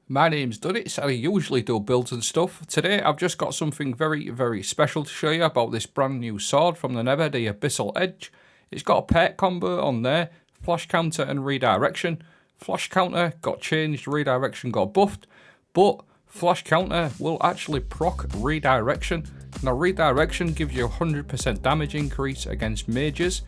My name's Duddits and I usually do builds and stuff. Today I've just got something very special to show you about this brand new sword from the Nether, the Abyssal Edge. It's got a perk combo on there, flash counter and redirection. Flash counter got changed, redirection got buffed, but flash counter will actually proc redirection. Now redirection gives you 100% damage increase against mages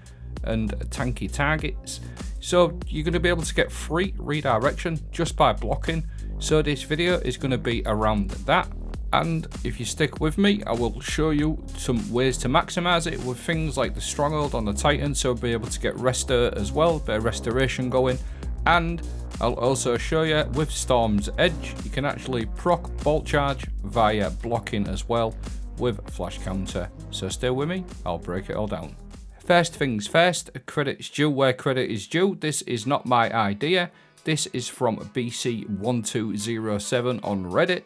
and tanky targets. So you're going to be able to get free redirection just by blocking. So this video is going to be around that, and if you stick with me I will show you some ways to maximize it with things like the Stronghold on the Titan, so be able to get restore as well, bit of restoration going. And I'll also show you with Storm's Edge you can actually proc bolt charge via blocking as well with flash counter. So stay with me, I'll break it all down. First things first, credit's due where credit is due. This is not my idea. This is from BC1207 on Reddit.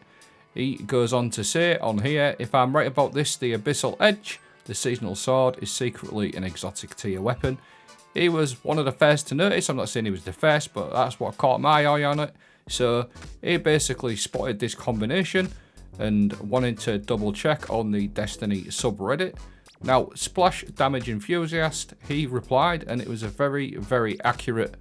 He goes on to say on here, if I'm right about this, the Abyssal Edge, the seasonal sword, is secretly an exotic tier weapon. He was one of the first to notice. I'm not saying he was the first, but that's what caught my eye on it. So he basically spotted this combination and wanted to double check on the Destiny subreddit. Now, Splash Damage Enthusiast, he replied, and it was a very accurate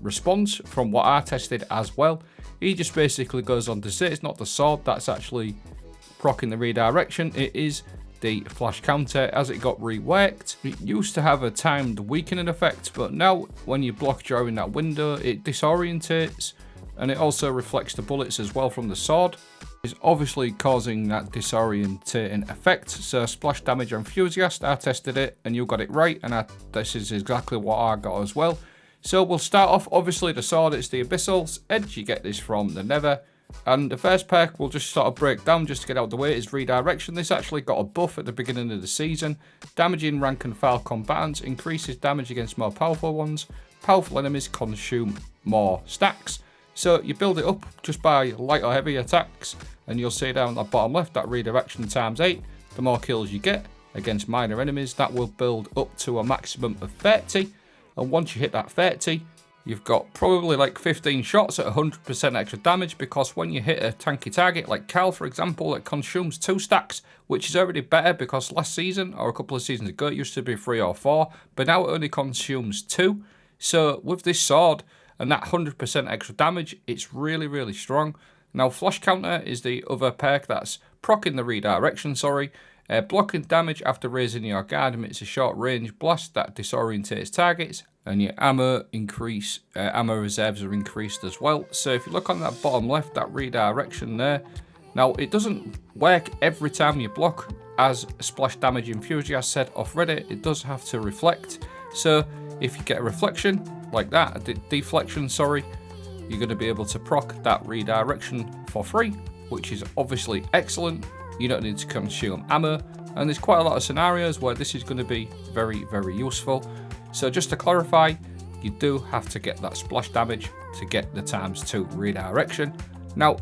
response from what I tested as well. He just basically goes on to say it's not the sword that's actually proccing the redirection, it is the flash counter as it got reworked. It used to have a timed weakening effect, but now when you block during that window it disorientates, and it also reflects the bullets as well from the sword. It's obviously causing that disorientating effect. So Splash Damage Enthusiast, I tested it and you got it right, and this is exactly what I got as well. So we'll start off, obviously the sword, it's the Abyssal's Edge, you get this from the Nether. And the first perk we'll just sort of break down just to get out of the way is Redirection. This actually got a buff at the beginning of the season. Damaging rank and file combatants, increases damage against more powerful ones. Powerful enemies consume more stacks. So you build it up just by light or heavy attacks, and you'll see down the bottom left that Redirection times 8. The more kills you get against minor enemies, that will build up to a maximum of 30. And once you hit that 30, you've got probably like 15 shots at 100% extra damage, because when you hit a tanky target like Cal, for example, it consumes 2 stacks, which is already better because last season or a couple of seasons ago it used to be 3 or 4, but now it only consumes 2. So with this sword and that 100% extra damage, it's really strong. Now flash counter is the other perk that's proccing the redirection, blocking damage after raising your guard emits a short range blast that disorientates targets, and your ammo reserves are increased as well. So if you look on that bottom left, that redirection there, now it doesn't work every time you block, as Splash Damage Enthusiast said off Reddit, it does have to reflect. So if you get a reflection like that, a deflection, you're going to be able to proc that redirection for free, which is obviously excellent. You don't need to consume ammo, and there's quite a lot of scenarios where this is going to be very useful. So just to clarify, you do have to get that splash damage to get the ×2 redirection. Now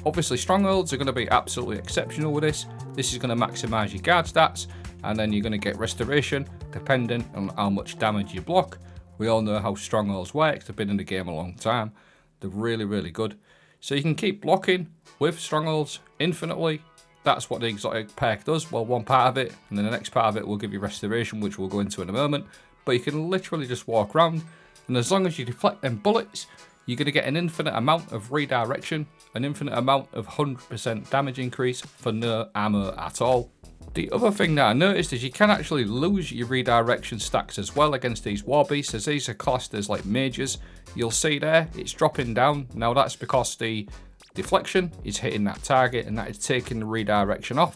obviously strongholds are going to be absolutely exceptional with this. This is going to maximize your guard stats, and then you're going to get restoration depending on how much damage you block. We all know how strongholds work, they've been in the game a long time. They're really good. So you can keep blocking with strongholds infinitely. That's what the exotic perk does. Well, one part of it, and then the next part of it will give you restoration, which we'll go into in a moment. But you can literally just walk around, and as long as you deflect them bullets, you're going to get an infinite amount of redirection, an infinite amount of 100% damage increase for no ammo at all. The other thing that I noticed is you can actually lose your redirection stacks as well against these war beasts, as these are classed as like mages. You'll see there, it's dropping down. Now that's because the deflection is hitting that target and that is taking the redirection off.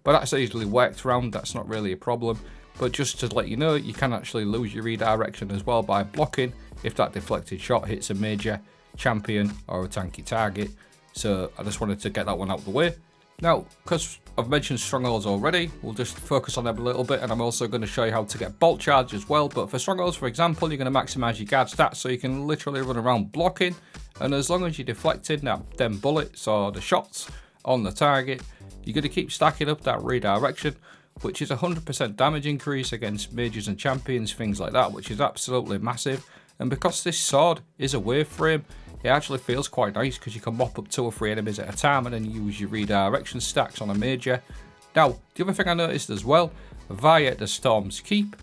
But that's easily worked around, that's not really a problem. But just to let you know, you can actually lose your redirection as well by blocking if that deflected shot hits a major, champion or a tanky target. So I just wanted to get that one out of the way. Now, because I've mentioned strongholds already, we'll just focus on them a little bit, and I'm also going to show you how to get bolt charge as well. But for strongholds, for example, you're going to maximize your guard stats, so you can literally run around blocking, and as long as you're deflecting them bullets or the shots on the target, you're going to keep stacking up that redirection, which is 100% damage increase against mages and champions, things like that, which is absolutely massive. And because this sword is a wave frame, it actually feels quite nice because you can mop up 2 or 3 enemies at a time and then use your redirection stacks on a major. Now, the other thing I noticed as well, via the Storm's Keep,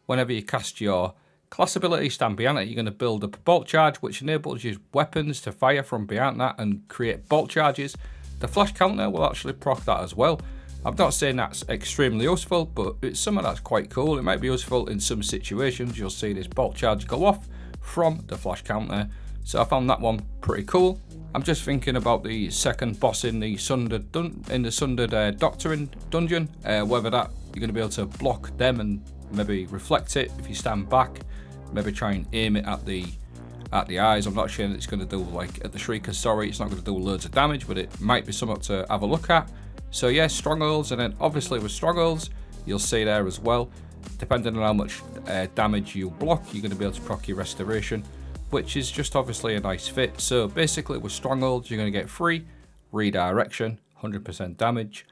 whenever you cast your class ability, stand behind it, you're going to build up a bolt charge, which enables your weapons to fire from behind that and create bolt charges. The flash counter will actually proc that as well. I'm not saying that's extremely useful, but it's something that's quite cool. It might be useful in some situations. You'll see this bolt charge go off from the flash counter. So I found that one pretty cool. I'm just thinking about the second boss in the Sundered Doctrine dungeon, whether that you're going to be able to block them and maybe reflect it if you stand back, maybe try and aim it at the eyes. I'm not sure it's going to do, like at the Shrieker, sorry, it's not going to do loads of damage, but it might be something to have a look at. So yeah, Strongholds, and then obviously with Strongholds, you'll see there as well, depending on how much damage you block, you're going to be able to proc your Restoration, which is just obviously a nice fit. So basically with Strongholds, you're going to get free Redirection, 100% damage,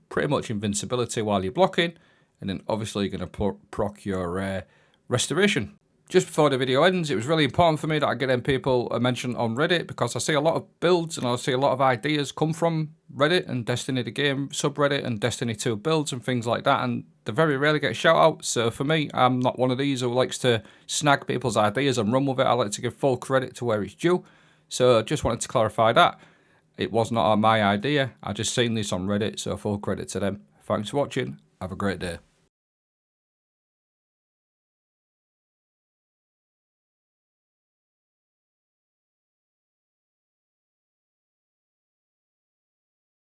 pretty much invincibility while you're blocking, and then obviously you're going to proc your Restoration. Just before the video ends, it was really important for me that I get them people mentioned on Reddit, because I see a lot of builds and I see a lot of ideas come from Reddit and Destiny the Game subreddit and Destiny 2 builds and things like that, and they very rarely get a shout out. So for me, I'm not one of these who likes to snag people's ideas and run with it. I like to give full credit to where it's due. So just wanted to clarify that. It was not my idea. I just seen this on Reddit, so full credit to them. Thanks for watching. Have a great day.